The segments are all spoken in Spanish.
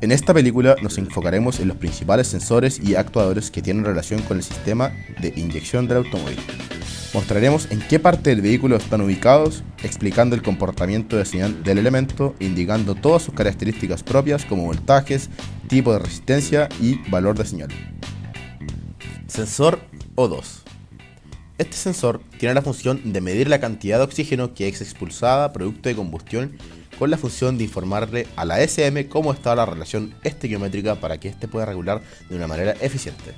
En esta película nos enfocaremos en los principales sensores y actuadores que tienen relación con el sistema de inyección del automóvil. Mostraremos en qué parte del vehículo están ubicados, explicando el comportamiento de señal del elemento, indicando todas sus características propias como voltajes, tipo de resistencia y valor de señal. Sensor O2. Este sensor tiene la función de medir la cantidad de oxígeno que es expulsada producto de combustión, con la función de informarle a la SM cómo está la relación estequiométrica para que éste pueda regular de una manera eficiente.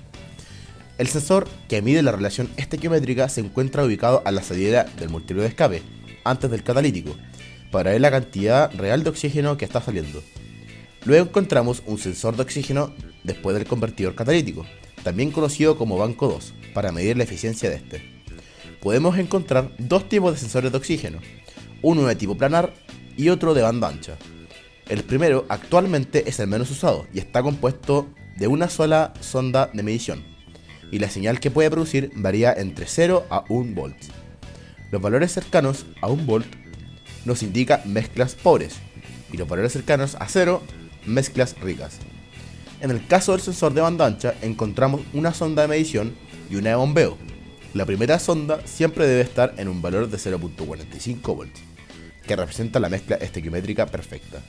El sensor que mide la relación estequiométrica se encuentra ubicado a la salida del múltiple de escape, antes del catalítico, para ver la cantidad real de oxígeno que está saliendo. Luego encontramos un sensor de oxígeno después del convertidor catalítico, también conocido como banco 2, para medir la eficiencia de este. Podemos encontrar dos tipos de sensores de oxígeno, uno de tipo planar y otro de banda ancha. El primero actualmente es el menos usado y está compuesto de una sola sonda de medición, y la señal que puede producir varía entre 0 a 1 volt. Los valores cercanos a 1 volt nos indica mezclas pobres, y los valores cercanos a 0, mezclas ricas. En el caso del sensor de banda ancha encontramos una sonda de medición y una de bombeo. La primera sonda siempre debe estar en un valor de 0.45 volts, que representa la mezcla estequiométrica perfecta.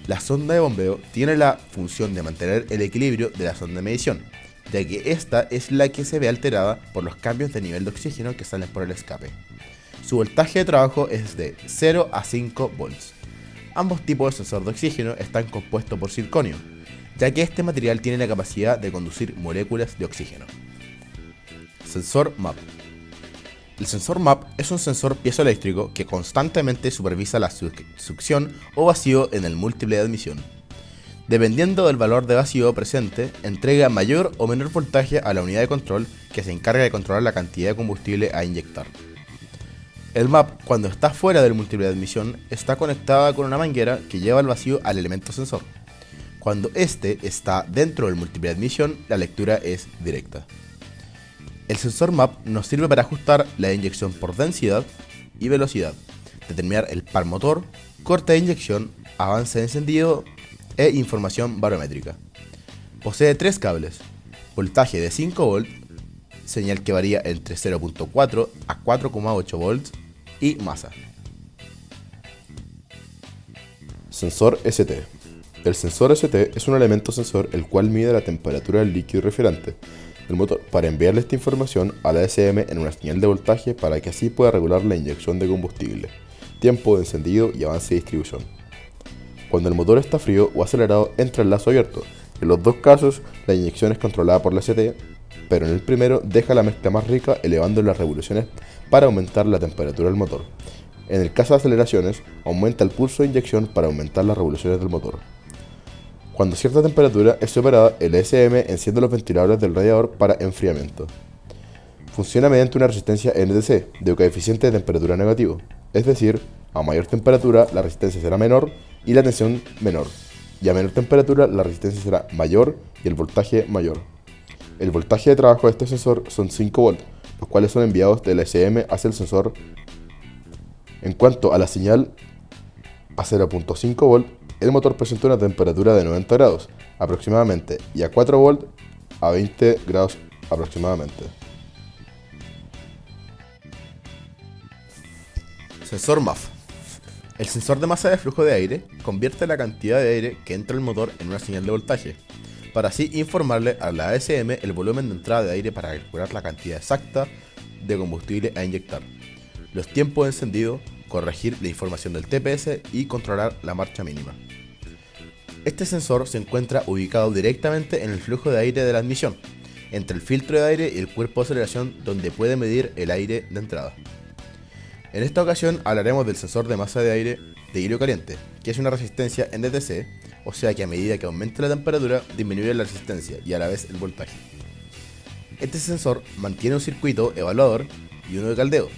La sonda de bombeo tiene la función de mantener el equilibrio de la sonda de medición, ya que esta es la que se ve alterada por los cambios de nivel de oxígeno que salen por el escape. Su voltaje de trabajo es de 0 a 5 volts. Ambos tipos de sensor de oxígeno están compuestos por circonio, ya que este material tiene la capacidad de conducir moléculas de oxígeno. Sensor MAP. El sensor MAP es un sensor piezoeléctrico que constantemente supervisa la succión o vacío en el múltiple de admisión. Dependiendo del valor de vacío presente, entrega mayor o menor voltaje a la unidad de control que se encarga de controlar la cantidad de combustible a inyectar. El MAP, cuando está fuera del múltiple de admisión, está conectada con una manguera que lleva el vacío al elemento sensor. Cuando este está dentro del múltiple de admisión, la lectura es directa. El sensor MAP nos sirve para ajustar la inyección por densidad y velocidad, determinar el par motor, corte de inyección, avance de encendido e información barométrica. Posee tres cables: voltaje de 5 volts, señal que varía entre 0.4 a 4,8 volts y masa. Sensor ST. El sensor ST es un elemento sensor el cual mide la temperatura del líquido refrigerante del motor para enviarle esta información a la SM en una señal de voltaje para que así pueda regular la inyección de combustible, tiempo de encendido y avance de distribución. Cuando el motor está frío o acelerado entra el lazo abierto. En los dos casos la inyección es controlada por la ST, pero en el primero deja la mezcla más rica elevando las revoluciones para aumentar la temperatura del motor. En el caso de aceleraciones aumenta el pulso de inyección para aumentar las revoluciones del motor. Cuando cierta temperatura es superada, el SM enciende los ventiladores del radiador para enfriamiento. Funciona mediante una resistencia NTC de coeficiente de temperatura negativo, es decir, a mayor temperatura la resistencia será menor y la tensión menor, y a menor temperatura la resistencia será mayor y el voltaje mayor. El voltaje de trabajo de este sensor son 5 volts, los cuales son enviados del SM hacia el sensor. En cuanto a la señal a 0.5 volts, el motor presenta una temperatura de 90 grados aproximadamente y a 4 volts a 20 grados aproximadamente. Sensor MAF. El sensor de masa de flujo de aire convierte la cantidad de aire que entra al motor en una señal de voltaje, para así informarle a la ASM el volumen de entrada de aire para calcular la cantidad exacta de combustible a inyectar, los tiempos de encendido, corregir la información del TPS y controlar la marcha mínima. Este sensor se encuentra ubicado directamente en el flujo de aire de la admisión, entre el filtro de aire y el cuerpo de aceleración, donde puede medir el aire de entrada. En esta ocasión hablaremos del sensor de masa de aire de hilo caliente, que es una resistencia NTC, o sea que a medida que aumente la temperatura disminuye la resistencia y a la vez el voltaje. Este sensor mantiene un circuito evaluador y uno de caldeo.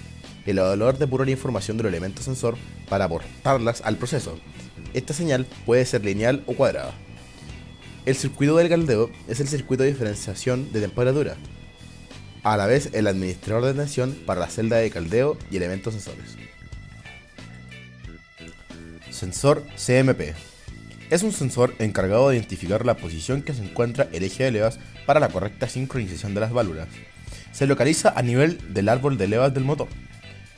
El evaluador depura la información del elemento sensor para aportarlas al proceso. Esta señal puede ser lineal o cuadrada. El circuito del caldeo es el circuito de diferenciación de temperatura, a la vez el administrador de tensión para la celda de caldeo y elementos sensores. Sensor CMP. Es un sensor encargado de identificar la posición que se encuentra el eje de levas para la correcta sincronización de las válvulas. Se localiza a nivel del árbol de levas del motor.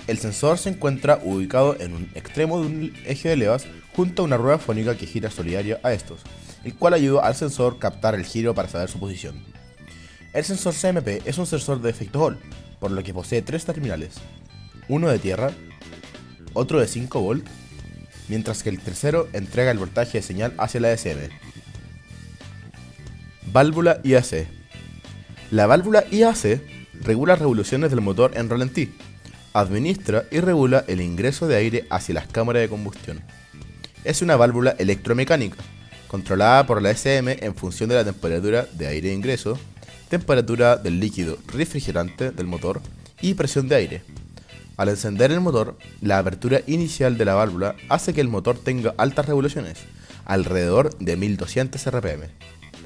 El sensor se encuentra ubicado en un extremo de un eje de levas junto a una rueda fónica que gira solidaria a estos, el cual ayuda al sensor a captar el giro para saber su posición. El sensor CMP es un sensor de efecto Hall, por lo que posee tres terminales, uno de tierra, otro de 5 volt, mientras que el tercero entrega el voltaje de señal hacia la SM. Válvula IAC. La válvula IAC regula revoluciones del motor en ralentí, administra y regula el ingreso de aire hacia las cámaras de combustión. Es una válvula electromecánica, controlada por la SM en función de la temperatura de aire de ingreso, temperatura del líquido refrigerante del motor y presión de aire. Al encender el motor, la apertura inicial de la válvula hace que el motor tenga altas revoluciones, alrededor de 1200 RPM,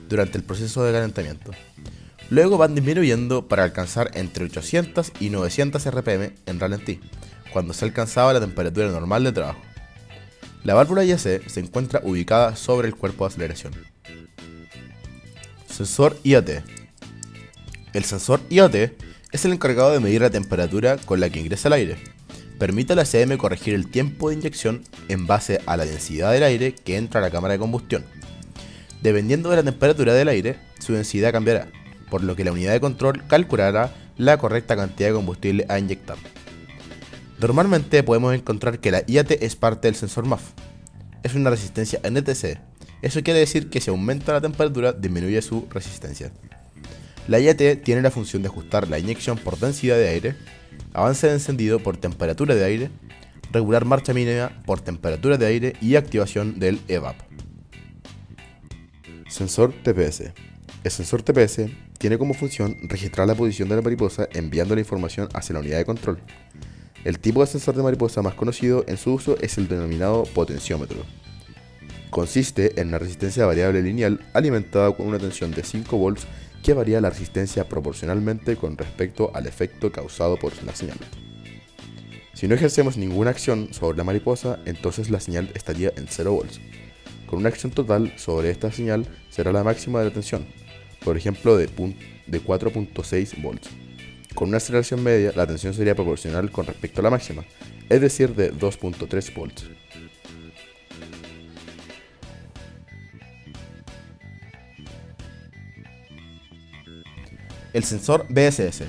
durante el proceso de calentamiento. Luego van disminuyendo para alcanzar entre 800 y 900 RPM en ralentí, cuando se alcanzaba la temperatura normal de trabajo. La válvula IAC se encuentra ubicada sobre el cuerpo de aceleración. Sensor IAT. El sensor IAT es el encargado de medir la temperatura con la que ingresa el aire. Permite a la SM corregir el tiempo de inyección en base a la densidad del aire que entra a la cámara de combustión. Dependiendo de la temperatura del aire, su densidad cambiará, por lo que la unidad de control calculará la correcta cantidad de combustible a inyectar. Normalmente podemos encontrar que la IAT es parte del sensor MAF. Es una resistencia NTC. Eso quiere decir que si aumenta la temperatura, disminuye su resistencia. La IAT tiene la función de ajustar la inyección por densidad de aire, avance de encendido por temperatura de aire, regular marcha mínima por temperatura de aire y activación del EVAP. Sensor TPS. El sensor TPS tiene como función registrar la posición de la mariposa enviando la información hacia la unidad de control. El tipo de sensor de mariposa más conocido en su uso es el denominado potenciómetro. Consiste en una resistencia variable lineal alimentada con una tensión de 5 volts que varía la resistencia proporcionalmente con respecto al efecto causado por la señal. Si no ejercemos ninguna acción sobre la mariposa, entonces la señal estaría en 0 volts. Con una acción total sobre esta señal será la máxima de la tensión, por ejemplo de 4.6 volts. Con una aceleración media, la tensión sería proporcional con respecto a la máxima, es decir, de 2.3 volts. El sensor BSS.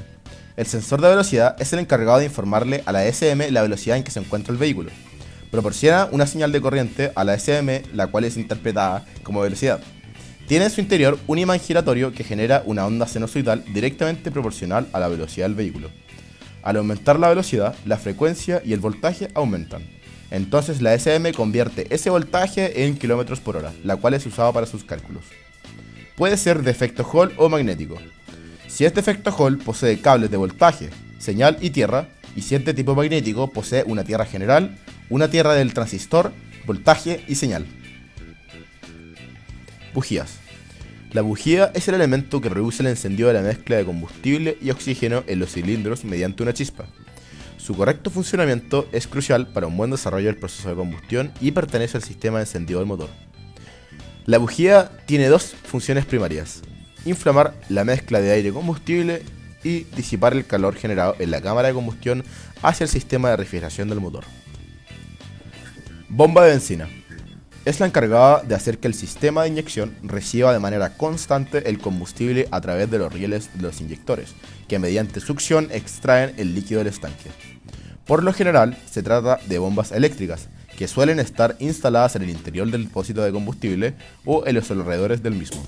El sensor de velocidad es el encargado de informarle a la SM la velocidad en que se encuentra el vehículo. Proporciona una señal de corriente a la SM, la cual es interpretada como velocidad. Tiene en su interior un imán giratorio que genera una onda sinusoidal directamente proporcional a la velocidad del vehículo. Al aumentar la velocidad, la frecuencia y el voltaje aumentan. Entonces la SM convierte ese voltaje en kilómetros por hora, la cual es usada para sus cálculos. Puede ser de efecto Hall o magnético. Si este efecto Hall posee cables de voltaje, señal y tierra, y si este tipo magnético posee una tierra general, una tierra del transistor, voltaje y señal. Bujías. La bujía es el elemento que reduce el encendido de la mezcla de combustible y oxígeno en los cilindros mediante una chispa. Su correcto funcionamiento es crucial para un buen desarrollo del proceso de combustión y pertenece al sistema de encendido del motor. La bujía tiene dos funciones primarias: inflamar la mezcla de aire y combustible y disipar el calor generado en la cámara de combustión hacia el sistema de refrigeración del motor. Bomba de benzina. Es la encargada de hacer que el sistema de inyección reciba de manera constante el combustible a través de los rieles de los inyectores, que mediante succión extraen el líquido del estanque. Por lo general, se trata de bombas eléctricas, que suelen estar instaladas en el interior del depósito de combustible o en los alrededores del mismo.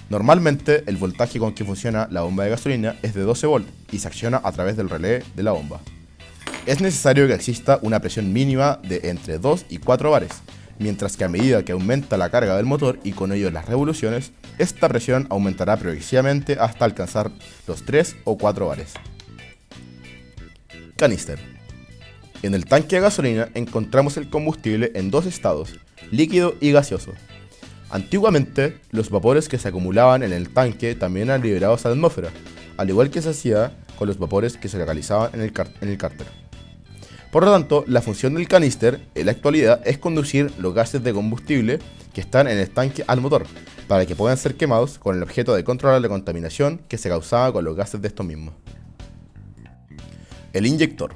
Normalmente, el voltaje con que funciona la bomba de gasolina es de 12 volt y se acciona a través del relé de la bomba. Es necesario que exista una presión mínima de entre 2 y 4 bares, mientras que a medida que aumenta la carga del motor y con ello las revoluciones, esta presión aumentará progresivamente hasta alcanzar los 3 o 4 bares. Canister. En el tanque de gasolina encontramos el combustible en dos estados, líquido y gaseoso. Antiguamente, los vapores que se acumulaban en el tanque también eran liberados a la atmósfera, al igual que se hacía con los vapores que se localizaban en el cárter. Por lo tanto, la función del canister en la actualidad es conducir los gases de combustible que están en el tanque al motor, para que puedan ser quemados con el objeto de controlar la contaminación que se causaba con los gases de estos mismos. El inyector.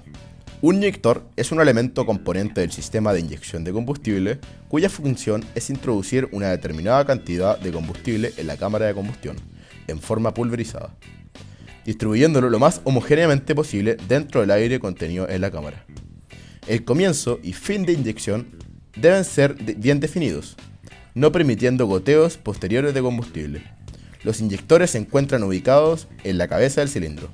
Un inyector es un elemento componente del sistema de inyección de combustible cuya función es introducir una determinada cantidad de combustible en la cámara de combustión, en forma pulverizada, distribuyéndolo lo más homogéneamente posible dentro del aire contenido en la cámara. El comienzo y fin de inyección deben ser bien definidos, no permitiendo goteos posteriores de combustible. Los inyectores se encuentran ubicados en la cabeza del cilindro.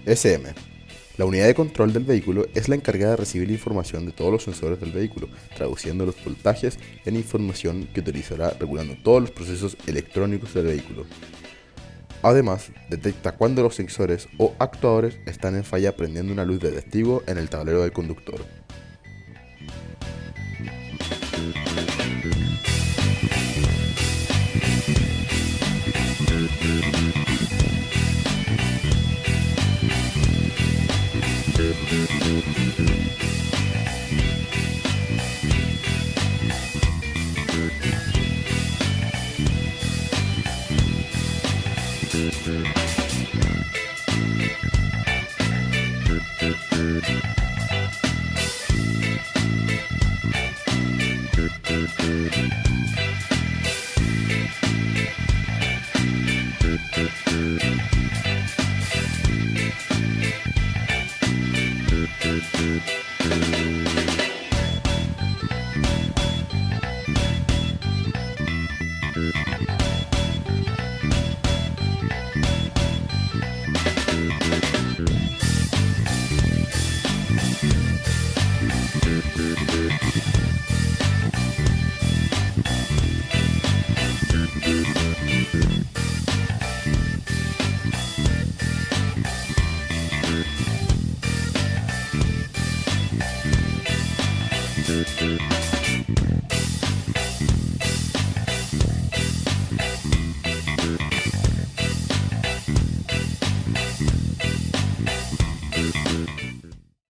SM. La unidad de control del vehículo es la encargada de recibir la información de todos los sensores del vehículo, traduciendo los voltajes en información que utilizará regulando todos los procesos electrónicos del vehículo. Además, detecta cuando los sensores o actuadores están en falla prendiendo una luz de testigo en el tablero del conductor.